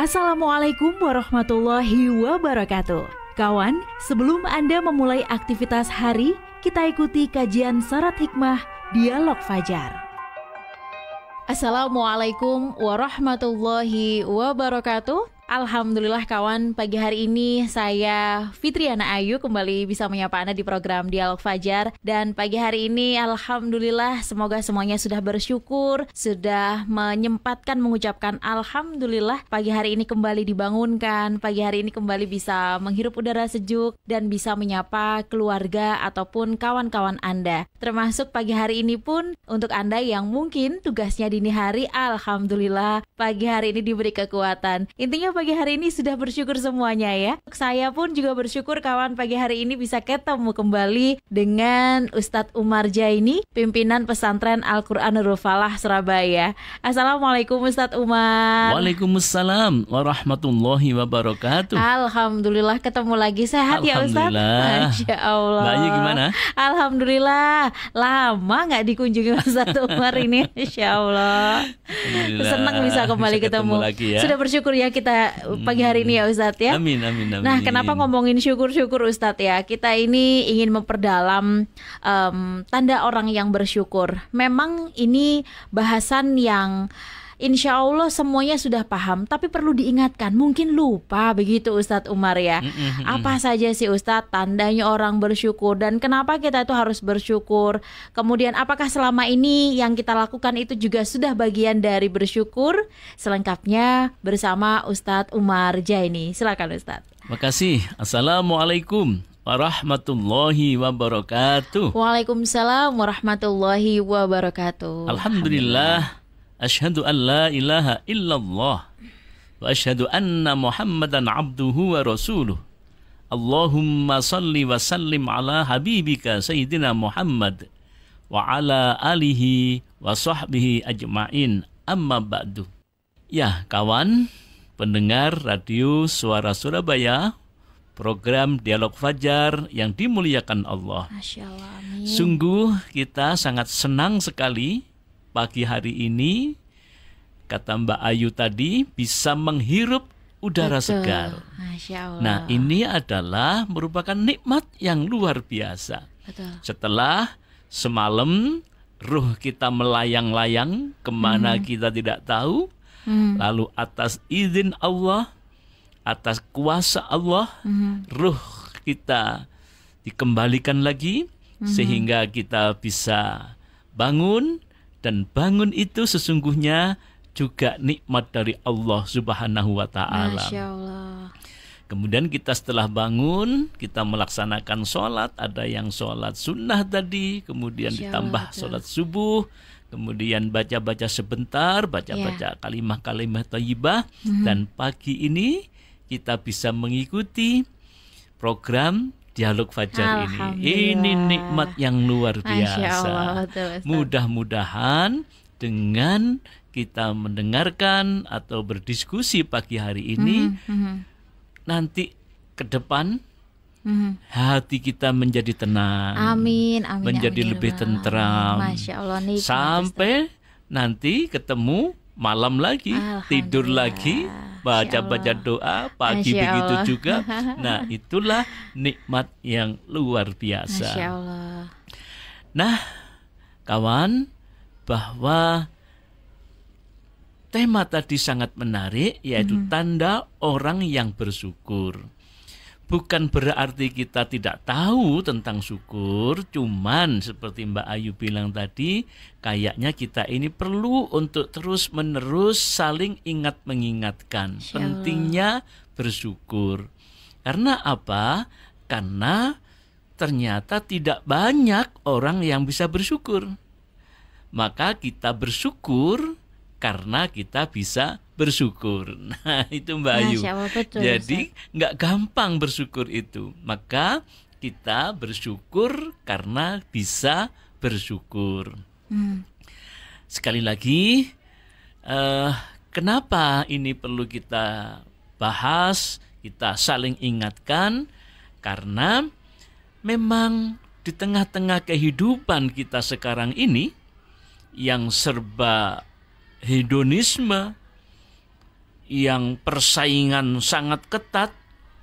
Assalamualaikum warahmatullahi wabarakatuh. Kawan, sebelum Anda memulai aktivitas hari, kita ikuti kajian Syarat Hikmah Dialog Fajar. Assalamualaikum warahmatullahi wabarakatuh. Alhamdulillah kawan, pagi hari ini saya Fitriana Ayu kembali bisa menyapa Anda di program Dialog Fajar. Dan pagi hari ini Alhamdulillah semoga semuanya sudah bersyukur, sudah menyempatkan mengucapkan Alhamdulillah pagi hari ini kembali dibangunkan, pagi hari ini kembali bisa menghirup udara sejuk dan bisa menyapa keluarga ataupun kawan-kawan Anda. Termasuk pagi hari ini pun untuk Anda yang mungkin tugasnya dini hari, Alhamdulillah pagi hari ini diberi kekuatan. Intinya pagi hari ini sudah bersyukur semuanya ya. Saya pun juga bersyukur kawan pagi hari ini bisa ketemu kembali dengan Ustadz Umar Jaini, pimpinan pesantren Al-Quran Nurul Falah Surabaya. Assalamualaikum Ustadz Umar. Waalaikumsalam warahmatullahi wabarakatuh. Alhamdulillah ketemu lagi, sehat ya Ustadz? Masya Allah. Mbak Ayu gimana? Alhamdulillah, lama gak dikunjungi Ustadz Umar ini. Masya Allah. Senang bisa kembali ketemu lagi ya. Sudah bersyukur ya kita pagi hari ini ya Ustadz ya. Amin, amin, amin. Nah, kenapa ngomongin syukur-syukur Ustadz ya? Kita ini ingin memperdalam tanda orang yang bersyukur. Memang ini bahasan yang insya Allah semuanya sudah paham, tapi perlu diingatkan, mungkin lupa begitu Ustadz Umar ya. Apa saja sih Ustadz tandanya orang bersyukur dan kenapa kita itu harus bersyukur? Kemudian apakah selama ini yang kita lakukan itu juga sudah bagian dari bersyukur? Selengkapnya bersama Ustadz Umar Jaini. Silakan Ustadz. Makasih. Assalamualaikum warahmatullahi wabarakatuh. Waalaikumsalam warahmatullahi wabarakatuh. Alhamdulillah. Asyhadu an la ilaha illallah wa asyhadu anna Muhammadan abduhu wa rasuluh. Allahumma salli wa sallim ala habibika Sayyidina Muhammad wa ala alihi wa sahbihi ajma'in, amma ba'du. Ya kawan, pendengar radio Suara Surabaya, program Dialog Fajar yang dimuliakan Allah. Masya Allah, amin. Sungguh kita sangat senang sekali pagi hari ini, kata Mbak Ayu tadi, bisa menghirup udara segar. Masya Allah. Nah, ini adalah merupakan nikmat yang luar biasa. Betul. Setelah semalam ruh kita melayang-layang kemana kita tidak tahu, lalu atas izin Allah, atas kuasa Allah, ruh kita dikembalikan lagi sehingga kita bisa bangun. Dan bangun itu sesungguhnya juga nikmat dari Allah Subhanahu wa Ta'ala. Masya Allah. Kemudian kita setelah bangun, kita melaksanakan sholat. Ada yang sholat sunnah tadi, kemudian ditambah sholat subuh, kemudian baca-baca sebentar, baca-baca kalimah-kalimah thayyibah. Dan pagi ini kita bisa mengikuti program Dialog Fajar ini. Ini nikmat yang luar biasa. Mudah-mudahan dengan kita mendengarkan atau berdiskusi pagi hari ini, nanti ke depan hati kita menjadi tenang. Amin, amin. Menjadi lebih tentram. Masya Allah, nikmat, sampai nanti ketemu malam lagi, tidur lagi, baca-baca doa, pagi begitu juga. Nah, itulah nikmat yang luar biasa. Masya Allah. Nah, kawan, bahwa tema tadi sangat menarik, yaitu tanda orang yang bersyukur. Bukan berarti kita tidak tahu tentang syukur, cuman seperti Mbak Ayu bilang tadi, kayaknya kita ini perlu untuk terus-menerus saling ingat mengingatkan pentingnya bersyukur. Karena apa? Karena ternyata tidak banyak orang yang bisa bersyukur. Maka kita bersyukur karena kita bisa bersyukur. Nah, itu Mbak Ayu. Jadi nggak gampang bersyukur itu. Maka kita bersyukur karena bisa bersyukur. Sekali lagi, kenapa ini perlu kita bahas, kita saling ingatkan? Karena memang di tengah-tengah kehidupan kita sekarang ini yang serba hedonisme, yang persaingan sangat ketat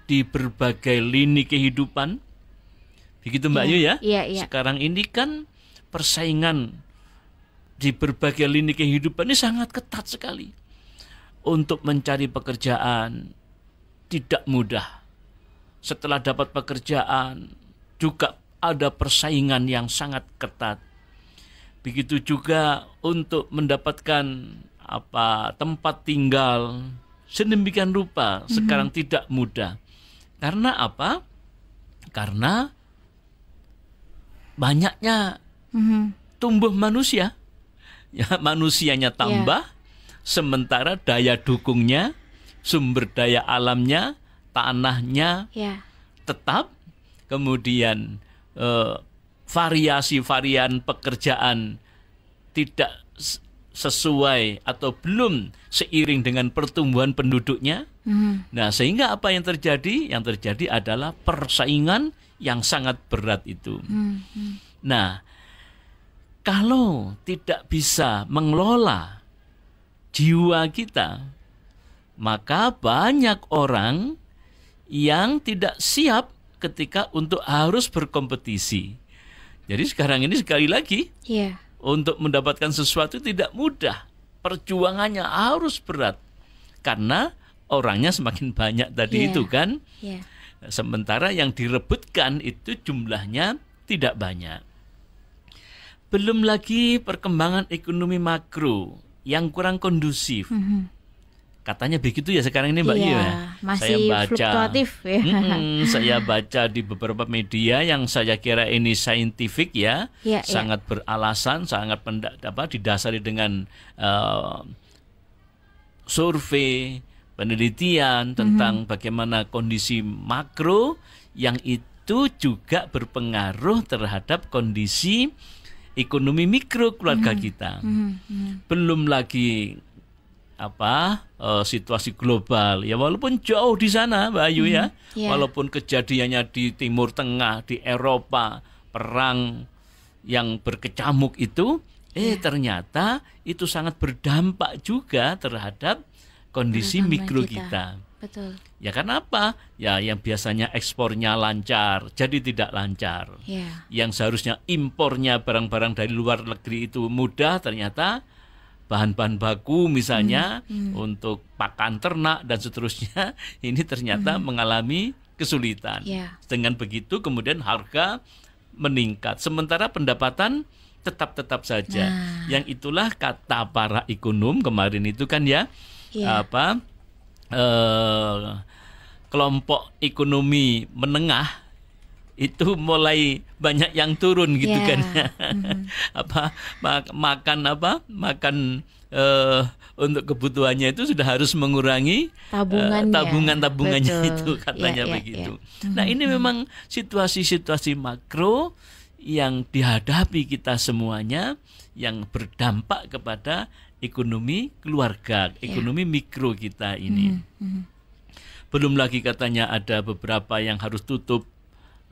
di berbagai lini kehidupan. Begitu Mbak Ayu ya. Sekarang ini kan persaingan di berbagai lini kehidupan ini sangat ketat sekali. Untuk mencari pekerjaan tidak mudah. Setelah dapat pekerjaan juga ada persaingan yang sangat ketat. Begitu juga untuk mendapatkan tempat tinggal sedemikian rupa sekarang tidak mudah. Karena apa? Karena banyaknya tumbuh manusia. Ya, manusianya tambah, sementara daya dukungnya, sumber daya alamnya, tanahnya tetap, kemudian variasi-varian pekerjaan tidak sesuai atau belum seiring dengan pertumbuhan penduduknya. Nah, sehingga apa yang terjadi? Yang terjadi adalah persaingan yang sangat berat itu. Nah, kalau tidak bisa mengelola jiwa kita, maka banyak orang yang tidak siap ketika untuk harus berkompetisi. Jadi sekarang ini sekali lagi, untuk mendapatkan sesuatu tidak mudah. Perjuangannya harus berat. Karena orangnya semakin banyak tadi itu kan. Sementara yang direbutkan itu jumlahnya tidak banyak. Belum lagi perkembangan ekonomi makro yang kurang kondusif. Katanya begitu ya sekarang ini Mbak Yu ya. Masih fluktuatif ya. Saya baca di beberapa media yang saya kira ini saintifik ya, sangat beralasan, sangat didasari dengan survei, penelitian tentang bagaimana kondisi makro yang itu juga berpengaruh terhadap kondisi ekonomi mikro keluarga kita. Belum lagi situasi global ya, walaupun jauh di sana Mbak Ayu ya, walaupun kejadiannya di Timur Tengah, di Eropa, perang yang berkecamuk itu, ternyata itu sangat berdampak juga terhadap kondisi mikro kita. Betul. Ya karena apa? Ya yang biasanya ekspornya lancar, jadi tidak lancar. Yang seharusnya impornya barang-barang dari luar negeri itu mudah, ternyata bahan-bahan baku misalnya untuk pakan ternak dan seterusnya ini ternyata mengalami kesulitan. Dengan begitu kemudian harga meningkat, sementara pendapatan tetap saja. Yang itulah kata para ekonom kemarin itu kan ya, kelompok ekonomi menengah itu mulai banyak yang turun gitu kan. Makan untuk kebutuhannya itu sudah harus mengurangi tabungannya itu katanya begitu. Nah, ini memang situasi-situasi makro yang dihadapi kita semuanya yang berdampak kepada ekonomi keluarga, ekonomi mikro kita ini. Belum lagi katanya ada beberapa yang harus tutup,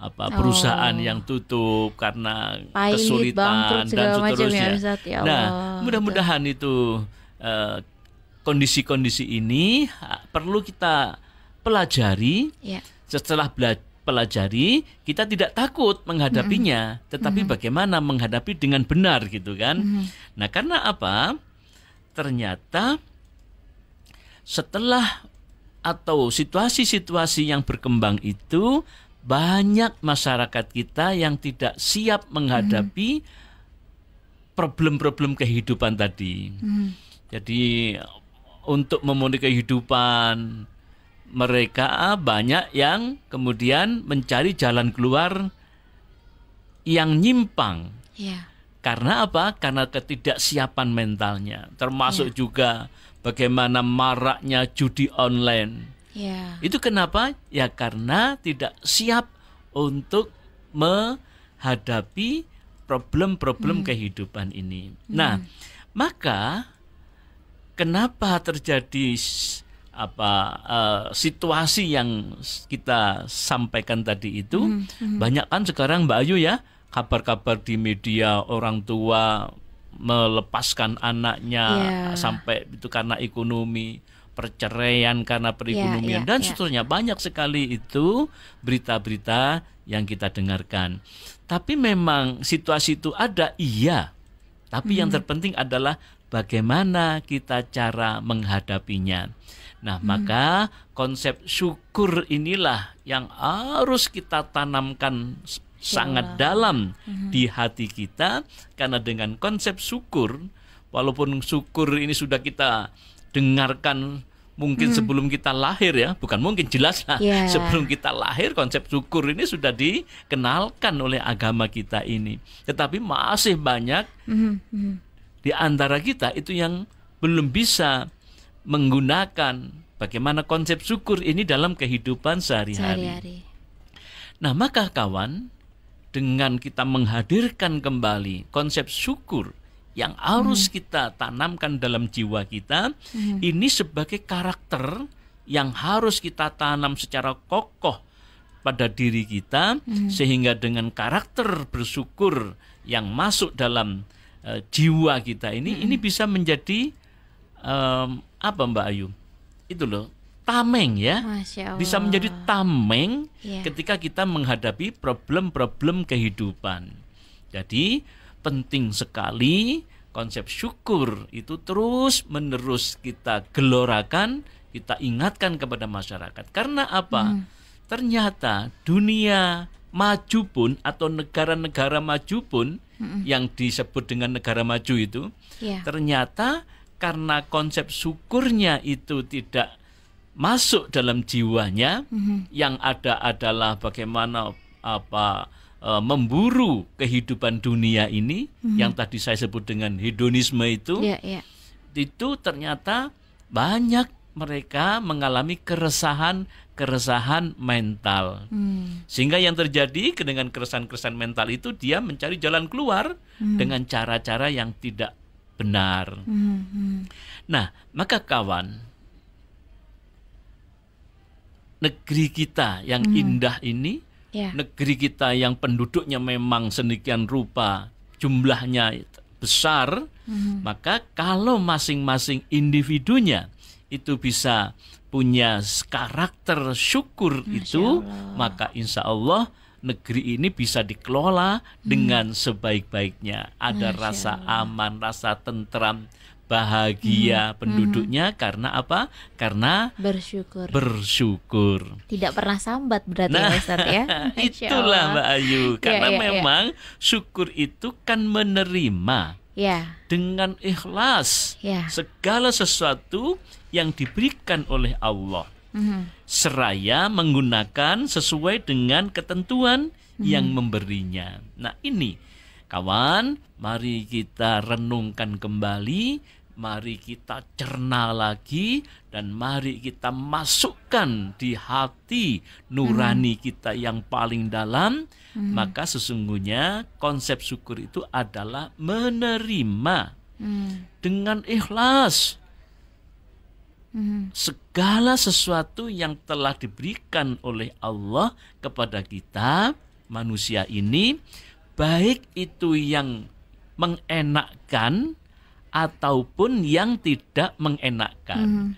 perusahaan yang tutup karena kesulitan dan seterusnya. Nah, mudah-mudahan itu kondisi-kondisi ini perlu kita pelajari. Setelah pelajari, kita tidak takut menghadapinya, tetapi bagaimana menghadapi dengan benar gitu kan. Nah, karena apa? Ternyata setelah atau situasi-situasi yang berkembang itu, banyak masyarakat kita yang tidak siap menghadapi problem-problem kehidupan tadi. Jadi untuk memenuhi kehidupan mereka, banyak yang kemudian mencari jalan keluar yang nyimpang. Karena apa? Karena ketidaksiapan mentalnya. Termasuk juga bagaimana maraknya judi online. Itu kenapa? Ya karena tidak siap untuk menghadapi problem-problem kehidupan ini. Nah, maka kenapa terjadi situasi yang kita sampaikan tadi itu? Banyak kan sekarang Mbak Ayu ya, kabar-kabar di media orang tua melepaskan anaknya sampai itu karena ekonomi, perceraian karena perekonomian dan seterusnya. Banyak sekali itu berita-berita yang kita dengarkan. Tapi memang situasi itu ada, iya. Tapi yang terpenting adalah bagaimana kita cara menghadapinya. Nah, maka konsep syukur inilah yang harus kita tanamkan sangat dalam di hati kita, karena dengan konsep syukur, walaupun syukur ini sudah kita dengarkan mungkin sebelum kita lahir ya, bukan mungkin, jelas lah sebelum kita lahir konsep syukur ini sudah dikenalkan oleh agama kita ini. Tetapi masih banyak di antara kita itu yang belum bisa menggunakan bagaimana konsep syukur ini dalam kehidupan sehari-hari. Nah, maka kawan, dengan kita menghadirkan kembali konsep syukur yang harus kita tanamkan dalam jiwa kita, ini sebagai karakter yang harus kita tanam secara kokoh pada diri kita, sehingga dengan karakter bersyukur yang masuk dalam jiwa kita ini bisa menjadi apa Mbak Ayu? Itu loh, tameng ya. Bisa menjadi tameng ketika kita menghadapi problem-problem kehidupan. Jadi penting sekali konsep syukur itu terus-menerus kita gelorakan, kita ingatkan kepada masyarakat. Karena apa? Ternyata dunia maju pun atau negara-negara maju pun yang disebut dengan negara maju itu, ternyata karena konsep syukurnya itu tidak masuk dalam jiwanya, yang ada adalah bagaimana memburu kehidupan dunia ini, yang tadi saya sebut dengan hedonisme itu, itu ternyata banyak mereka mengalami keresahan mental. Sehingga yang terjadi dengan keresahan mental itu, dia mencari jalan keluar dengan cara-cara yang tidak benar. Nah, maka kawan, negeri kita yang indah ini, negeri kita yang penduduknya memang sedemikian rupa, jumlahnya besar, maka kalau masing-masing individunya itu bisa punya karakter syukur itu, maka insya Allah negeri ini bisa dikelola dengan sebaik-baiknya. Ada rasa aman, rasa tentram, bahagia penduduknya. Karena apa? Karena bersyukur. Tidak pernah sambat berarti ya Ustaz ya. Itulah Mbak Ayu. Karena memang syukur itu kan menerima dengan ikhlas segala sesuatu yang diberikan oleh Allah. Seraya menggunakan sesuai dengan ketentuan yang memberinya. Nah, ini kawan, mari kita renungkan kembali, mari kita cerna lagi, dan mari kita masukkan di hati nurani kita yang paling dalam. Maka sesungguhnya konsep syukur itu adalah menerima dengan ikhlas segala sesuatu yang telah diberikan oleh Allah kepada kita manusia ini, baik itu yang mengenakkan ataupun yang tidak mengenakkan.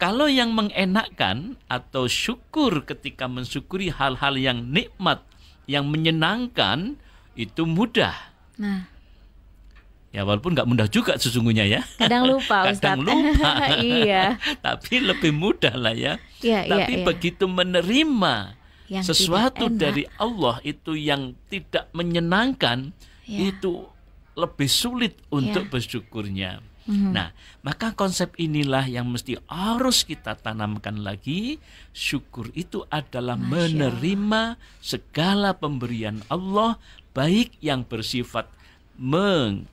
Kalau yang mengenakkan atau syukur ketika mensyukuri hal-hal yang nikmat, yang menyenangkan, itu mudah. Ya, walaupun nggak mudah juga sesungguhnya ya. Kadang lupa Ustaz. Kadang lupa. Iya. Tapi lebih mudah lah ya. Tapi begitu menerima yang sesuatu dari Allah itu yang tidak menyenangkan, itu lebih sulit untuk bersyukurnya. Nah, maka konsep inilah yang mesti harus kita tanamkan lagi. Syukur itu adalah menerima segala pemberian Allah, baik yang bersifat mengenakkan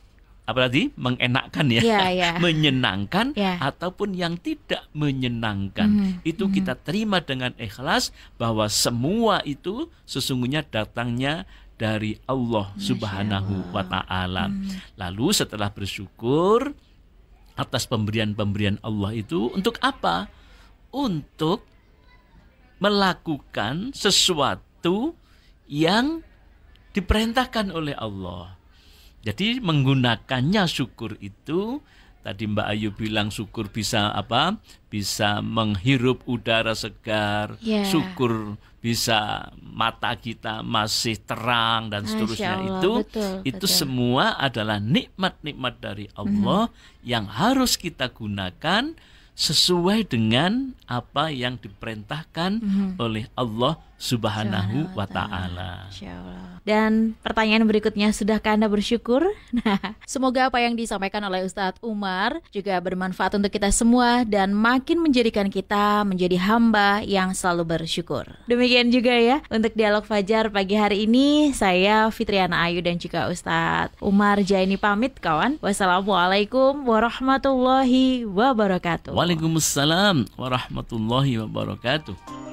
menyenangkan ataupun yang tidak menyenangkan. Itu kita terima dengan ikhlas bahwa semua itu sesungguhnya datangnya dari Allah Subhanahu wa ta'ala. Lalu setelah bersyukur atas pemberian-pemberian Allah itu, untuk apa? Untuk melakukan sesuatu yang diperintahkan oleh Allah. Jadi menggunakannya syukur itu Tadi Mbak Ayu bilang syukur bisa apa? Bisa menghirup udara segar, syukur bisa mata kita masih terang dan seterusnya. Itu semua adalah nikmat-nikmat dari Allah yang harus kita gunakan sesuai dengan apa yang diperintahkan oleh Allah Subhanahu wa Ta'ala. Dan pertanyaan berikutnya, sudahkah Anda bersyukur? Nah, semoga apa yang disampaikan oleh Ustadz Umar juga bermanfaat untuk kita semua dan makin menjadikan kita menjadi hamba yang selalu bersyukur. Demikian juga ya untuk Dialog Fajar pagi hari ini. Saya Fitriana Ayu dan juga Ustadz Umar Jaini pamit kawan. Wassalamualaikum warahmatullahi wabarakatuh. Waalaikumsalam warahmatullahi wabarakatuh.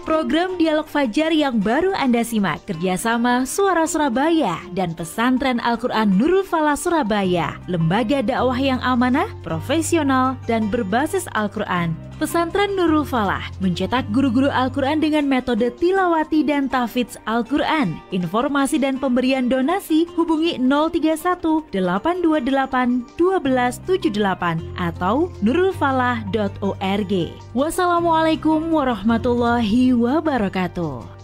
Program Dialog Fajar yang baru Anda simak kerjasama Suara Surabaya dan Pesantren Al-Quran Nurul Falah Surabaya, lembaga dakwah yang amanah, profesional, dan berbasis Al-Quran. Pesantren Nurul Falah mencetak guru-guru Al-Quran dengan metode tilawati dan tahfidz Al-Quran. Informasi dan pemberian donasi hubungi 031 828 1278 atau nurulfalah.org. Wassalamualaikum warahmatullahi wabarakatuh.